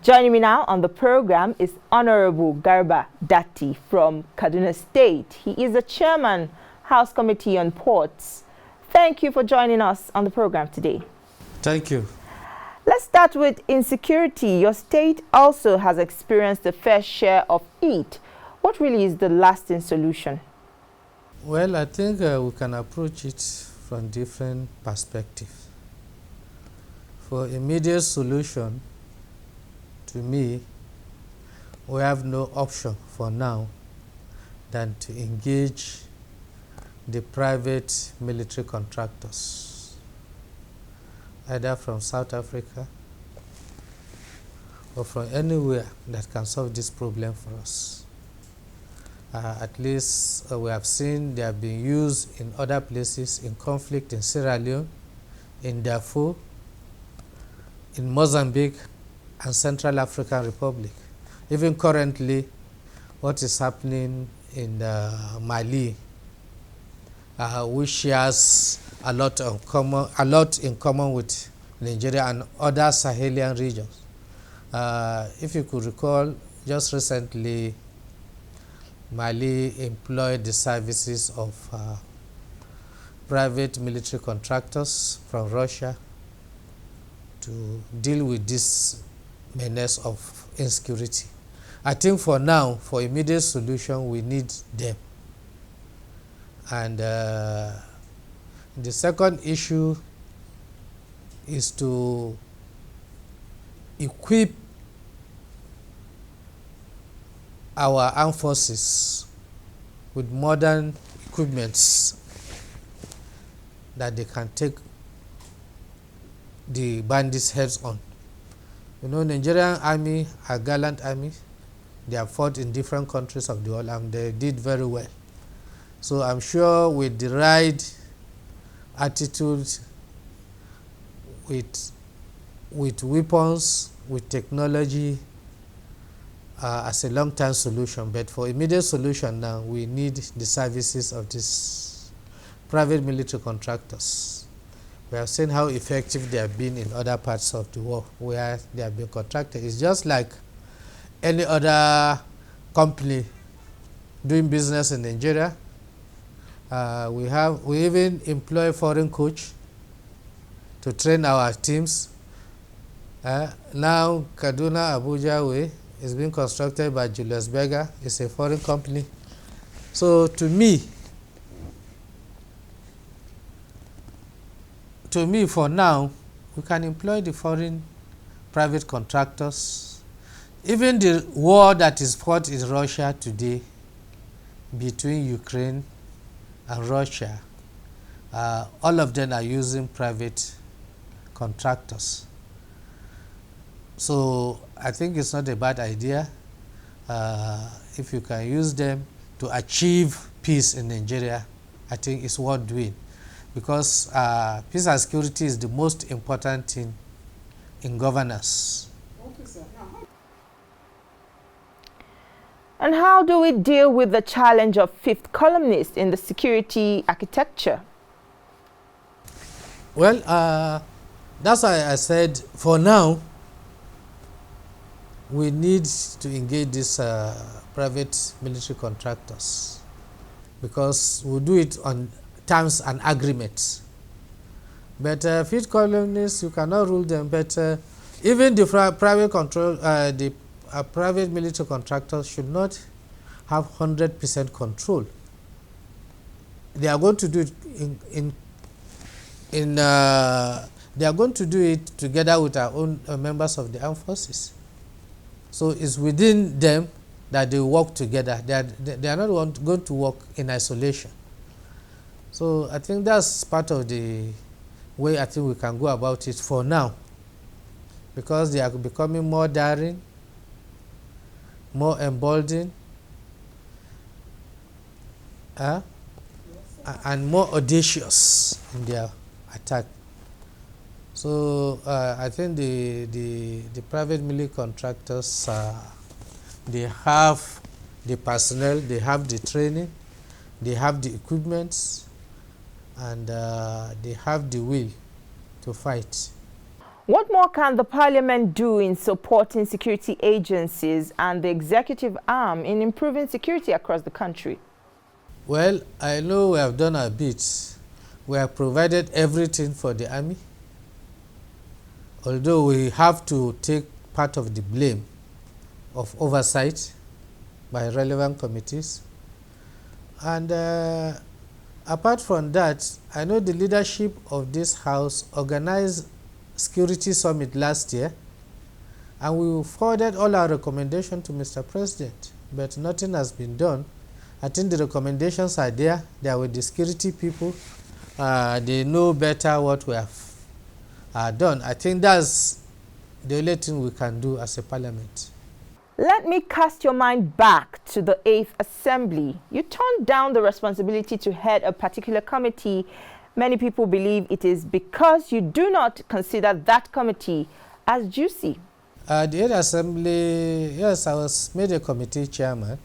Joining me now on the program is Honorable Garba Datti from Kaduna State. He is the chairman, House Committee on Ports. Thank you for joining us on the program today. Thank you. Let's start with insecurity. Your state also has experienced a fair share of it. What really is the lasting solution? Well, I think we can approach it from different perspectives. For immediate solution, to me, we have no option for now than to engage the private military contractors, either from South Africa or from anywhere that can solve this problem for us. At least we have seen they have been used in other places in conflict in Sierra Leone, in Darfur, in Mozambique, and Central African Republic. Even currently, what is happening in Mali, which shares a lot in common with Nigeria and other Sahelian regions. If you could recall, just recently, Mali employed the services of private military contractors from Russia to deal with this menace of insecurity. I think for now, for immediate solution, we need them. And the second issue is to equip our armed forces with modern equipments that they can take the bandits' heads on. You know, Nigerian army are gallant army. They have fought in different countries of the world and they did very well. So I'm sure with the right attitude, with weapons, with technology, as a long-term solution. But for immediate solution now, we need the services of these private military contractors. We have seen how effective they have been in other parts of the world where they have been contracted. It's just like any other company doing business in Nigeria. We even employ foreign coach to train our teams. Now Kaduna Abuja Way is being constructed by Julius Berger. It's a foreign company. So to me, for now, we can employ the foreign private contractors. Even the war that is fought in Russia today between Ukraine and Russia, all of them are using private contractors. So I think it's not a bad idea if you can use them to achieve peace in Nigeria. I think it's worth doing. Because peace and security is the most important thing in governance. Okay, sir. And how do we deal with the challenge of fifth columnist in the security architecture? Well, that's why I said for now, we need to engage these private military contractors because we'll do it on terms and agreements. But fifth columnists, you cannot rule them. But even the private military contractors should not have 100% control. They are going to do it they are going to do it together with our own members of the armed forces. So it's within them that they work together. They are not going to work in isolation. So I think that's part of the way I think we can go about it for now, because they are becoming more daring, more emboldened, and more audacious in their attack. So I think the private military contractors, they have the personnel, they have the training, they have the equipments, and they have the will to fight. What more can the Parliament do in supporting security agencies and the executive arm in improving security across the country? Well, I know we have done our bit. We have provided everything for the army, although we have to take part of the blame of oversight by relevant committees. And apart from that, I know the leadership of this House organized Security Summit last year, and we forwarded all our recommendations to Mr. President, but nothing has been done. I think the recommendations are there. They are with the security people. They know better what we have done. I think that's the only thing we can do as a parliament. Let me cast your mind back to the 8th Assembly. You turned down the responsibility to head a particular committee. Many people believe it is because you do not consider that committee as juicy. The 8th Assembly, yes, I was made a committee chairman.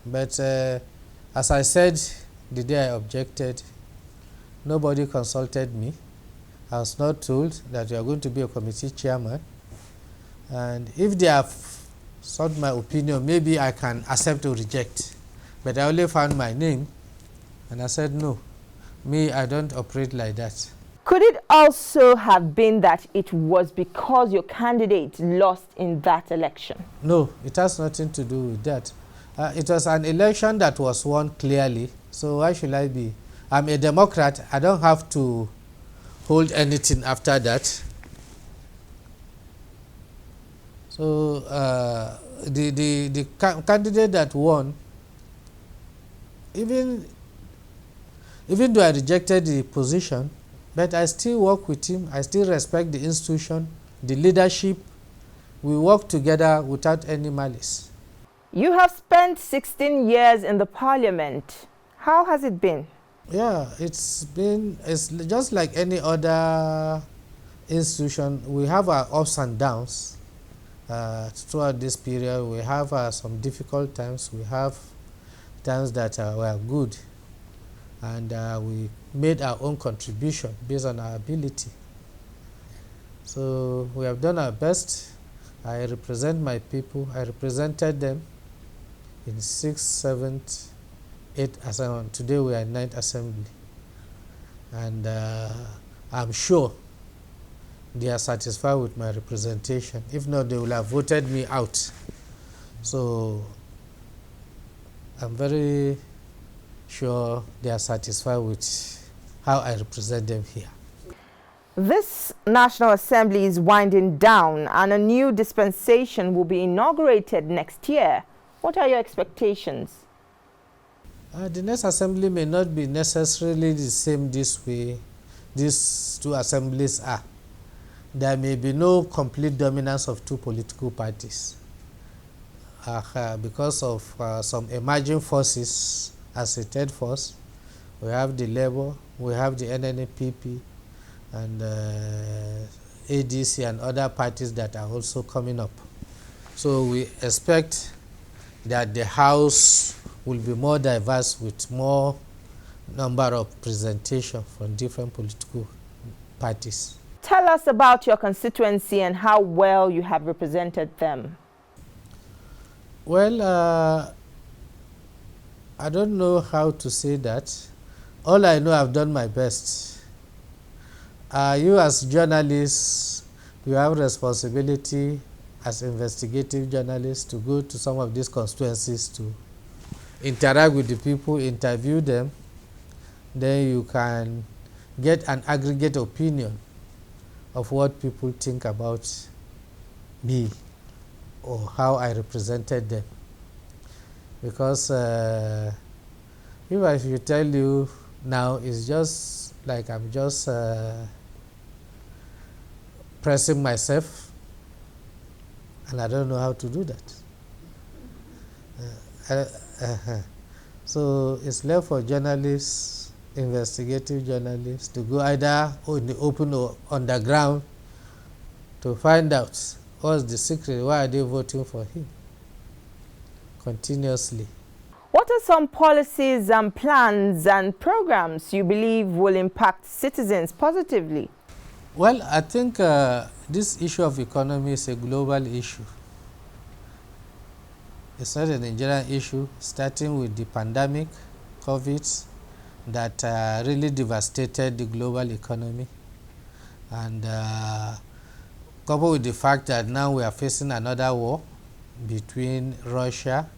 But as I said the day I objected, nobody consulted me. I was not told that you are going to be a committee chairman. And if they have sought my opinion, maybe I can accept or reject. But I only found my name, and I said no. Me, I don't operate like that. Could it also have been that it was because your candidate lost in that election? No, it has nothing to do with that. It was an election that was won clearly, so why should I be? I'm a Democrat. I don't have to hold anything after that. So the candidate that won, even though I rejected the position, but I still work with him. I still respect the institution, the leadership. We work together without any malice. You have spent 16 years in the Parliament. How has it been? Yeah, it's just like any other institution. We have our ups and downs. Throughout this period, we have some difficult times. We have times that were good, and we made our own contribution based on our ability. So we have done our best. I represent my people. I represented them in 6th, 7th, 8th assembly. Today we are in 9th assembly, and I'm sure they are satisfied with my representation. If not, they will have voted me out. So I'm very sure they are satisfied with how I represent them here. This National Assembly is winding down and a new dispensation will be inaugurated next year. What are your expectations? The next assembly may not be necessarily the same this way these two assemblies are. There may be no complete dominance of two political parties because of some emerging forces as a third force. We have the Labour, we have the NNPP, and ADC and other parties that are also coming up. So we expect that the House will be more diverse with more number of presentation from different political parties. Tell us about your constituency and how well you have represented them. Well, I don't know how to say that. All I know, I've done my best. You as journalists, you have responsibility as investigative journalists to go to some of these constituencies to interact with the people, interview them. Then you can get an aggregate opinion of what people think about me or how I represented them. Because if you tell you now, it's just like I'm just pressing myself, and I don't know how to do that. So it's left for journalists, investigative journalists, to go either in the open or underground to find out what's the secret, why are they voting for him continuously. What are some policies and plans and programs you believe will impact citizens positively? Well, I think this issue of economy is a global issue. It's not a Nigerian issue, starting with the pandemic, COVID, that really devastated the global economy. And coupled with the fact that now we are facing another war between Russia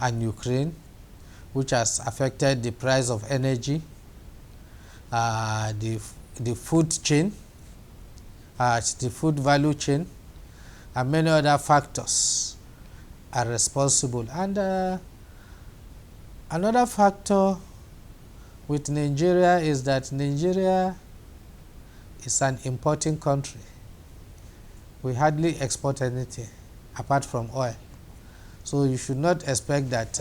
and Ukraine, which has affected the price of energy, the food chain, the food value chain, and many other factors are responsible. And another factor with Nigeria is that Nigeria is an importing country. We hardly export anything apart from oil. So you should not expect that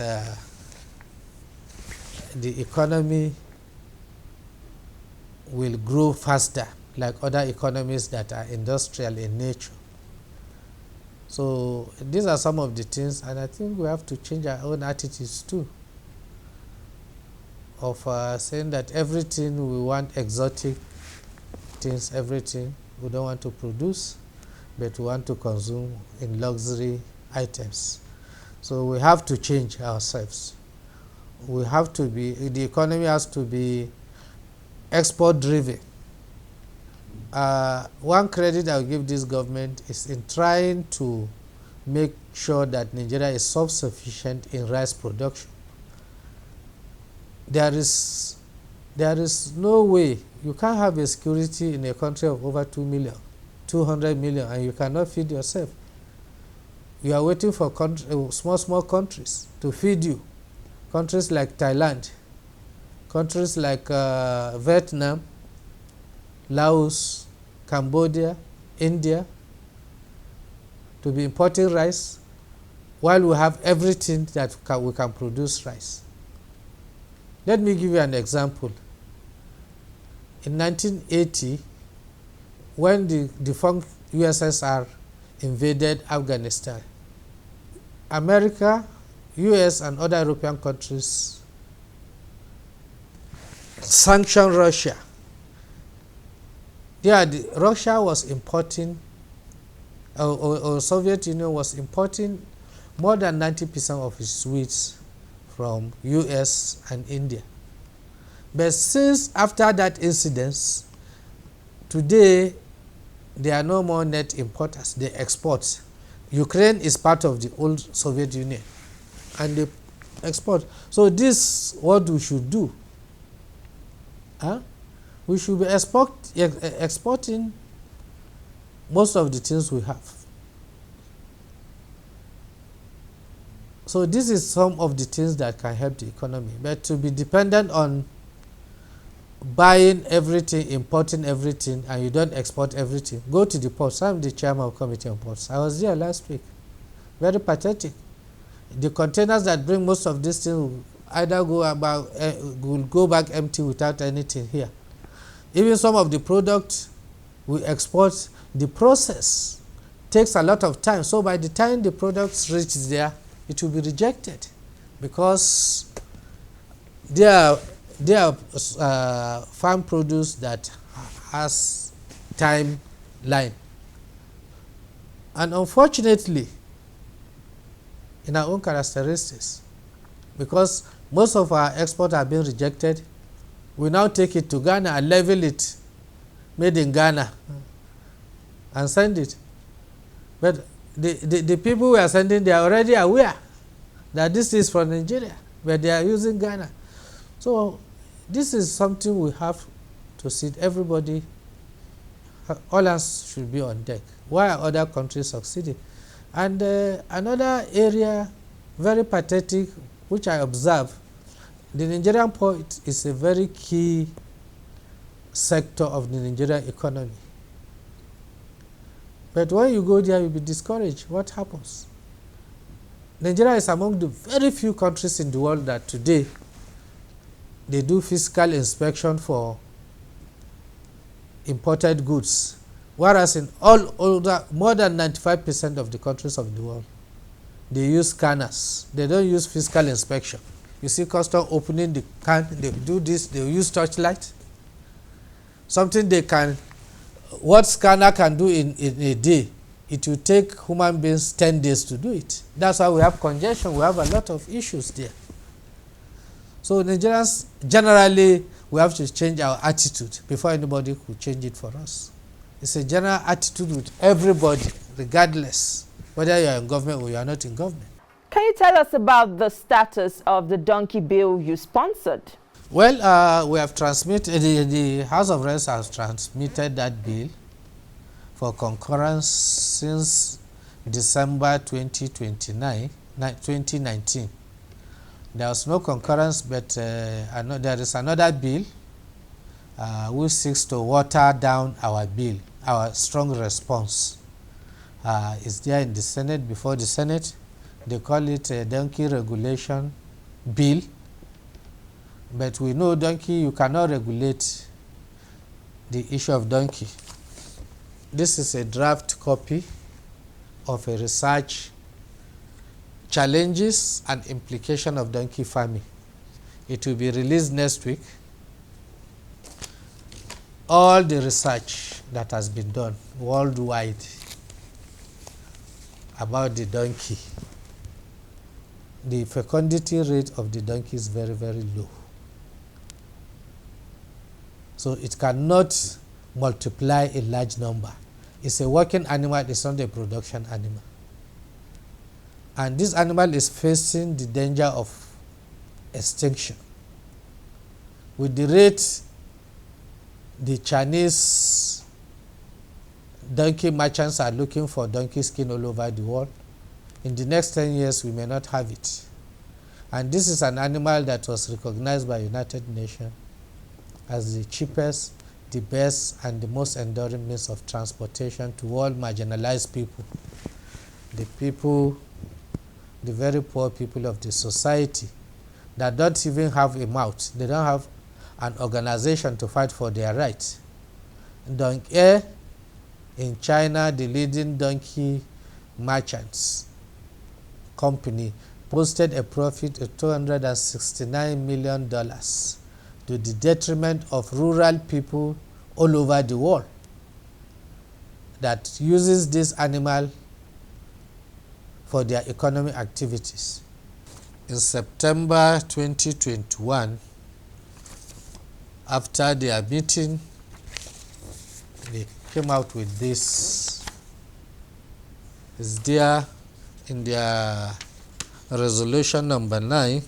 the economy will grow faster like other economies that are industrial in nature. So these are some of the things, and I think we have to change our own attitudes too, of saying that everything we want exotic things, everything we don't want to produce, but we want to consume in luxury items. So we have to change ourselves. We have to be, the economy has to be export driven. One credit I'll give this government is in trying to make sure that Nigeria is self-sufficient in rice production. There is no way you can't have a security in a country of over 2 million, 200 million, and you cannot feed yourself. You are waiting for small countries to feed you. Countries like Thailand, countries like Vietnam, Laos, Cambodia, India, to be importing rice while we have everything that we can produce rice. Let me give you an example. In 1980, when the defunct USSR invaded Afghanistan, America, US, and other European countries sanctioned Russia. Russia was importing, or Soviet Union was importing more than 90% of its wheat from US and India. But since after that incident, today they are no more net importers, they export. Ukraine is part of the old Soviet Union and they export. So this is what we should do. We should be exporting most of the things we have. So this is some of the things that can help the economy. But to be dependent on buying everything, importing everything, and you don't export everything. Go to the ports. I'm the chairman of Committee on Ports. I was there last week. Very pathetic. The containers that bring most of these things will either will go back empty without anything here. Even some of the products we export, the process takes a lot of time. So by the time the products reach there, it will be rejected because they are farm produce that has timeline. And unfortunately, in our own characteristics, because most of our exports are being rejected, we now take it to Ghana and level it, made in Ghana, and send it. But the people we are sending, they are already aware that this is from Nigeria, but they are using Ghana. So this is something we have to see. Everybody, all us should be on deck. Why are other countries succeeding? And another area, very pathetic, which I observe, the Nigerian port is a very key sector of the Nigerian economy. But when you go there, you'll be discouraged. What happens? Nigeria is among the very few countries in the world that today they do physical inspection for imported goods, whereas in more than 95% of the countries of the world, they use scanners. They don't use physical inspection. You see custom opening the can, they do this, they use torchlight, something they can what scanner can do in a day, it will take human beings 10 days to do it. That's why we have congestion. We have a lot of issues there. So Nigerians, generally, we have to change our attitude before anybody could change it for us. It's a general attitude with everybody, regardless whether you are in government or you are not in government. Can you tell us about the status of the donkey bill you sponsored? Well, we have transmitted, the House of Reps has transmitted that bill for concurrence since December 2019. There was no concurrence, but there is another bill which seeks to water down our bill. Our strong response is there in the Senate, before the Senate. They call it a donkey regulation bill. But we know donkey, you cannot regulate the issue of donkey. This is a draft copy of a research challenges and implication of donkey farming. It will be released next week. All the research that has been done worldwide about the donkey, the fecundity rate of the donkey is very, very low. So it cannot multiply a large number. It's a working animal, it's not a production animal. And this animal is facing the danger of extinction. With the rate the Chinese donkey merchants are looking for donkey skin all over the world, in the next 10 years we may not have it. And this is an animal that was recognized by United Nations as the cheapest, the best, and the most enduring means of transportation to all marginalized people. The people, the very poor people of the society that don't even have a mouth. They don't have an organization to fight for their rights. Donkey in China, the leading donkey merchants company, posted a profit of $269 million to the detriment of rural people all over the world that uses this animal for their economic activities. In September 2021, after their meeting, they came out with this. It's there in their resolution number 9.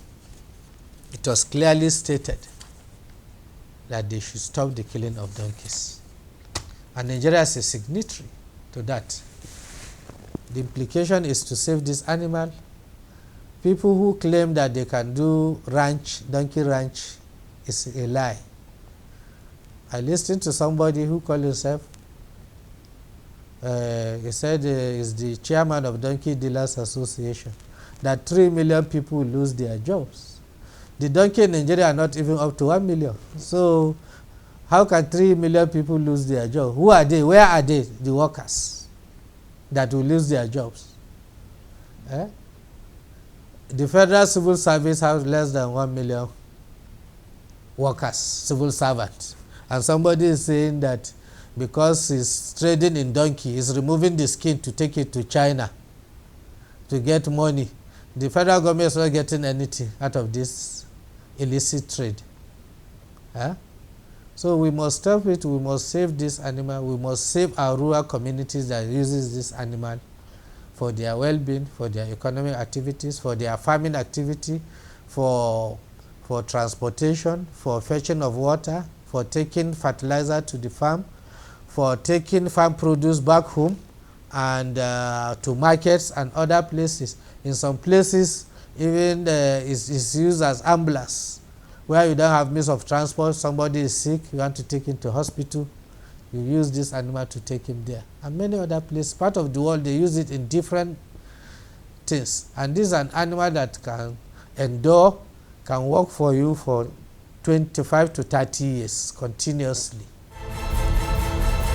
It was clearly stated that they should stop the killing of donkeys. And Nigeria is a signatory to that. The implication is to save this animal. People who claim that they can do donkey ranch, is a lie. I listened to somebody who called himself, he said he's the chairman of Donkey Dealers Association, that 3 million people will lose their jobs. The donkey in Nigeria are not even up to 1 million. So how can 3 million people lose their job? Who are they? Where are they, the workers that will lose their jobs? The Federal Civil Service has less than 1 million workers, civil servants. And somebody is saying that because he's trading in donkey, he's removing the skin to take it to China to get money. The federal government is not getting anything out of this illicit trade. So we must stop it. We must save this animal. We must save our rural communities that uses this animal for their well-being, for their economic activities, for their farming activity, for transportation, for fetching of water, for taking fertilizer to the farm, for taking farm produce back home and to markets and other places. In some places, even it's used as ambulance, where you don't have means of transport. Somebody is sick, you want to take him to hospital, you use this animal to take him there. And many other places, part of the world, they use it in different things. And this is an animal that can endure, can work for you for 25 to 30 years continuously.